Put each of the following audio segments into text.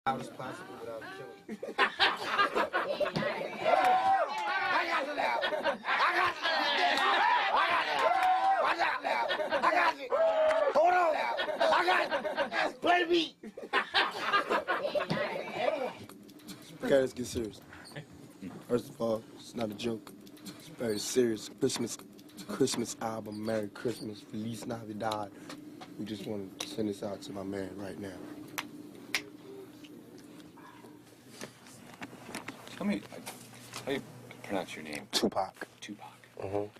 How is possible without killing? I got you now. I got you. I got you. Watch out now. I got you. Hold on now. I got you. Play the beat. Okay, let's get serious. First of all, it's not a joke. It's very serious. Christmas album, Merry Christmas, Feliz Navidad. We just want to send this out to my man right now. Tell me, how do you pronounce your name? Tupac. Tupac.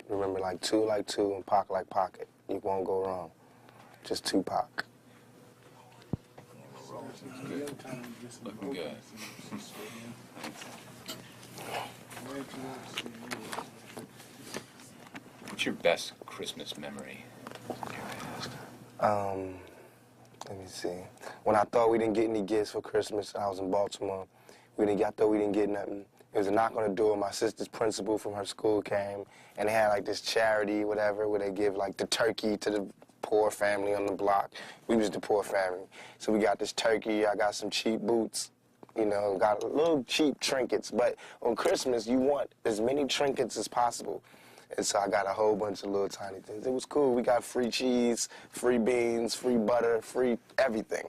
Remember, like two, and Pac like pocket. You won't go wrong. Just Tupac. Good. Looking good. What's your best Christmas memory? Let me see. When I thought we didn't get any gifts for Christmas, I was in Baltimore. I thought we didn't get nothing. It was a knock on the door. My sister's principal from her school came, and they had like this charity, whatever, where they give like the turkey to the poor family on the block. We was the poor family. So we got this turkey. I got some cheap boots, you know, got little cheap trinkets. But on Christmas, you want as many trinkets as possible. And so I got a whole bunch of little tiny things. It was cool. We got free cheese, free beans, free butter, free everything.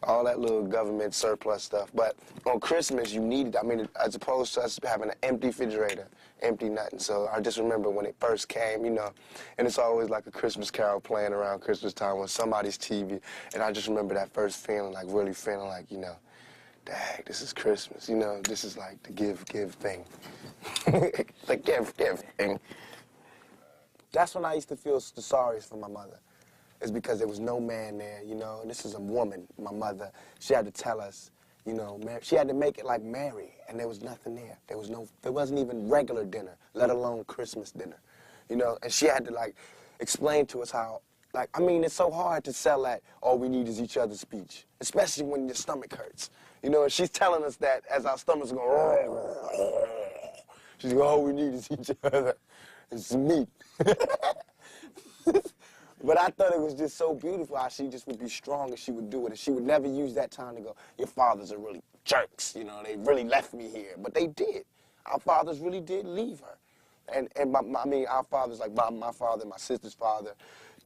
All that little government surplus stuff. But on Christmas, you need it. I mean, as opposed to us having an empty refrigerator, empty nothing. So I just remember when it first came, you know, and it's always like a Christmas carol playing around Christmas time on somebody's TV. And I just remember that first feeling, like really feeling like, you know, dang, this is Christmas. You know, this is like the give thing. The give thing. That's when I used to feel the sorriest for my mother. It's because there was no man there, you know, and this is a woman, my mother. She had to tell us, you know, she had to make it like Mary, and there was nothing there. There wasn't even regular dinner, let alone Christmas dinner, you know, and she had to, like, explain to us how, like, I mean, it's so hard to sell that all we need is each other's speech, especially when your stomach hurts, you know, and she's telling us that as our stomachs go, she's like, all we need is each other and some meat. But I thought it was just so beautiful how she just would be strong and she would do it. And she would never use that time to go, your fathers are really jerks, you know, they really left me here. But they did. Our fathers really did leave her. And I mean, our fathers, like my father, my sister's father,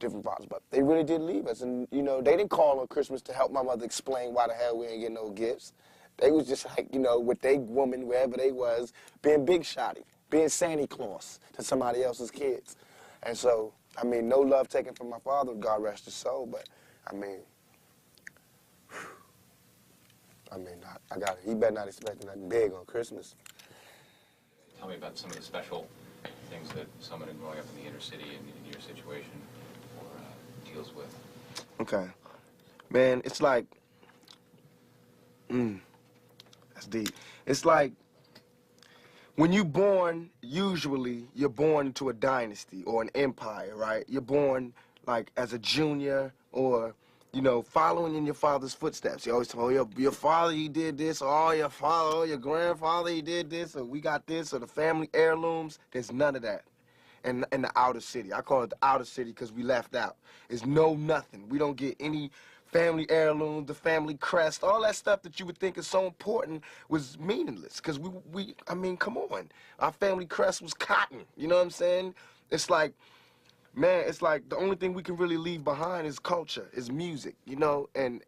different fathers, but they really did leave us. And, you know, they didn't call on Christmas to help my mother explain why the hell we ain't getting no gifts. They was just like, you know, with they woman, wherever they was, being big shotty, being Santa Claus to somebody else's kids. And so, I mean, no love taken from my father, God rest his soul, but, I mean, I got it. He better not expect nothing big on Christmas. Tell me about some of the special things that someone growing up in the inner city in your situation deals with. Okay. Man, it's like, that's deep. It's like, when you're born, usually you're born into a dynasty or an empire, right? You're born like as a junior or, you know, following in your father's footsteps. You always tell, oh, your father, he did this, or oh, your father, oh, your grandfather, he did this, or we got this, or the family heirlooms. There's none of that in the outer city. I call it the outer city because we left out. There's nothing. We don't get any family heirlooms, the family crest, all that stuff that you would think is so important was meaningless. Because I mean, come on. Our family crest was cotton, you know what I'm saying? It's like, man, it's like the only thing we can really leave behind is culture, is music, you know, and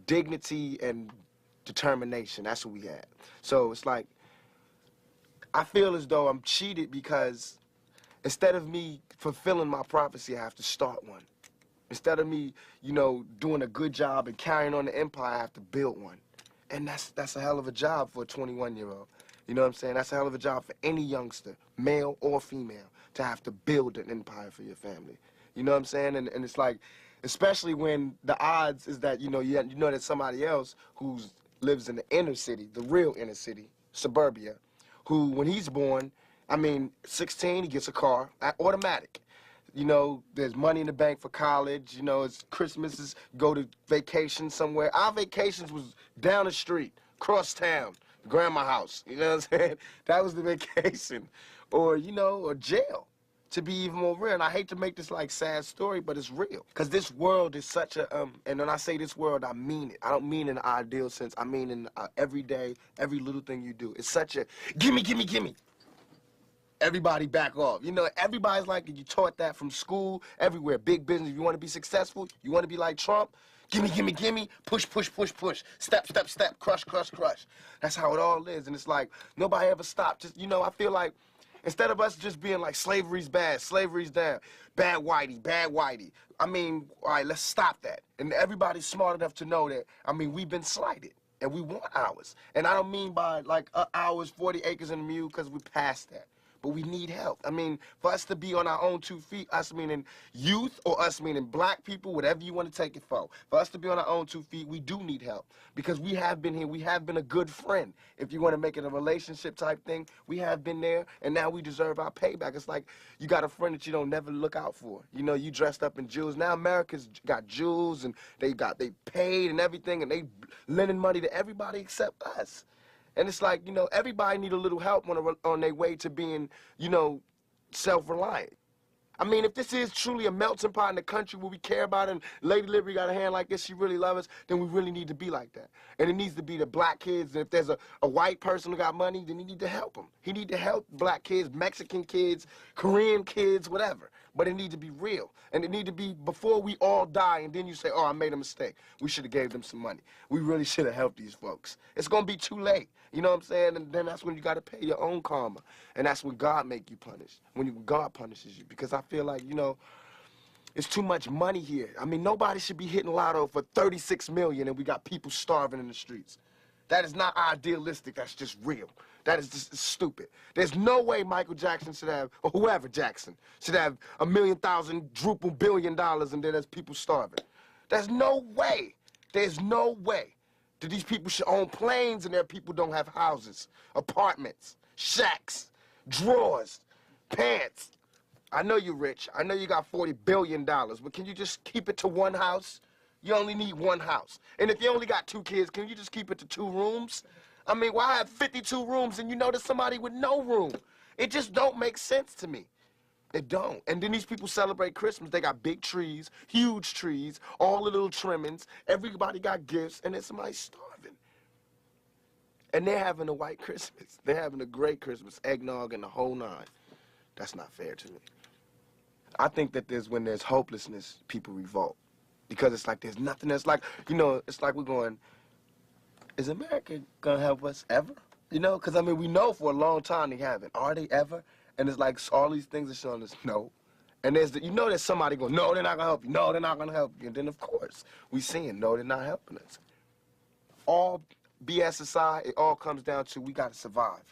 dignity and determination. That's what we had. So it's like, I feel as though I'm cheated because instead of me fulfilling my prophecy, I have to start one. Instead of me, you know, doing a good job and carrying on the empire, I have to build one. And that's a hell of a job for a 21-year-old. You know what I'm saying? That's a hell of a job for any youngster, male or female, to have to build an empire for your family. You know what I'm saying? And it's like, especially when the odds is that, you know that somebody else who lives in the inner city, the real inner city, suburbia, who, when he's born, I mean, 16, he gets a car, automatic. You know, there's money in the bank for college. You know, it's Christmas, go to vacation somewhere. Our vacations was down the street, cross town, grandma house. You know what I'm saying? That was the vacation. Or, you know, or jail. to be even more real. And I hate to make this like sad story, but it's real. Because this world is such a, and when I say this world, I mean it. I don't mean in an ideal sense. I mean in every day, every little thing you do. It's such a, gimme, gimme, gimme. Everybody back off. You know, everybody's like, you taught that from school, everywhere. Big business, you want to be successful, you want to be like Trump, gimme, gimme, gimme, push, push, push, push, step, step, step, crush, crush, crush. That's how it all is. And it's like, nobody ever stopped. Just, you know, I feel like, instead of us just being like, slavery's bad, slavery's down, bad whitey, bad whitey. I mean, all right, let's stop that. And everybody's smart enough to know that, I mean, we've been slighted. And we want ours. And I don't mean by like ours, 40 acres and a mule, because we passed that. But we need help. I mean, for us to be on our own 2 feet, us meaning youth or us meaning black people, whatever you want to take it for us to be on our own 2 feet, we do need help. Because we have been here, we have been a good friend. If you want to make it a relationship type thing, we have been there, and now we deserve our payback. It's like you got a friend that you don't never look out for. You know, you dressed up in jewels. Now America's got jewels, and they paid and everything, and they lending money to everybody except us. And it's like, you know, everybody need a little help on their way to being, you know, self-reliant. I mean, if this is truly a melting pot in the country where we care about it, and Lady Liberty got a hand like this, she really loves us, then we really need to be like that. And it needs to be the black kids. And if there's a white person who got money, then he need to help them. He need to help black kids, Mexican kids, Korean kids, whatever. But it need to be real. And it need to be before we all die, and then you say, oh, I made a mistake. We should have gave them some money. We really should have helped these folks. It's going to be too late. You know what I'm saying? And then that's when you got to pay your own karma. And that's when God make you punish, when God punishes you. Because I feel like, you know, it's too much money here. I mean, nobody should be hitting lotto for $36 million and we got people starving in the streets. That is not idealistic. That's just real. That is just stupid. There's no way Michael Jackson should have, or whoever Jackson, should have $1 million, quadruple billion dollars, and then there's people starving. There's no way. There's no way that these people should own planes and their people don't have houses, apartments, shacks, drawers, pants. I know you're rich. I know you got $40 billion, but can you just keep it to one house? You only need one house. And if you only got 2 kids, can you just keep it to 2 rooms? I mean, why have 52 rooms and you know there's somebody with no room? It just don't make sense to me. It don't. And then these people celebrate Christmas. They got big trees, huge trees, all the little trimmings. Everybody got gifts, and then somebody's starving. And they're having a white Christmas. They're having a great Christmas, eggnog and the whole 9. That's not fair to me. I think that when there's hopelessness, people revolt. Because it's like there's nothing that's like, you know, it's like we're going, is America going to help us ever? You know, because, I mean, we know for a long time they haven't. Are they ever? And it's like all these things are showing us no. And you know there's somebody going, no, they're not going to help you. No, they're not going to help you. And then, of course, we seeing, no, they're not helping us. All BS aside, it all comes down to we got to survive.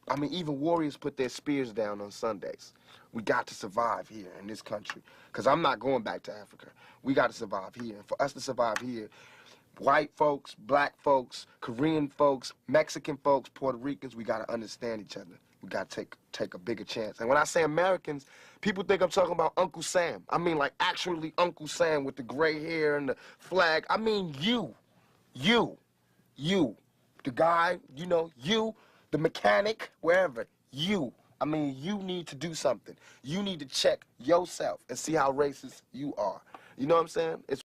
I mean, even warriors put their spears down on Sundays. We got to survive here in this country. Because I'm not going back to Africa. We got to survive here. And for us to survive here, white folks, black folks, Korean folks, Mexican folks, Puerto Ricans, we got to understand each other. We got to take a bigger chance. And when I say Americans, people think I'm talking about Uncle Sam. I mean, like, actually Uncle Sam with the gray hair and the flag. I mean you. The guy, you know, you, the mechanic, wherever, you. I mean, you need to do something. You need to check yourself and see how racist you are. You know what I'm saying? It's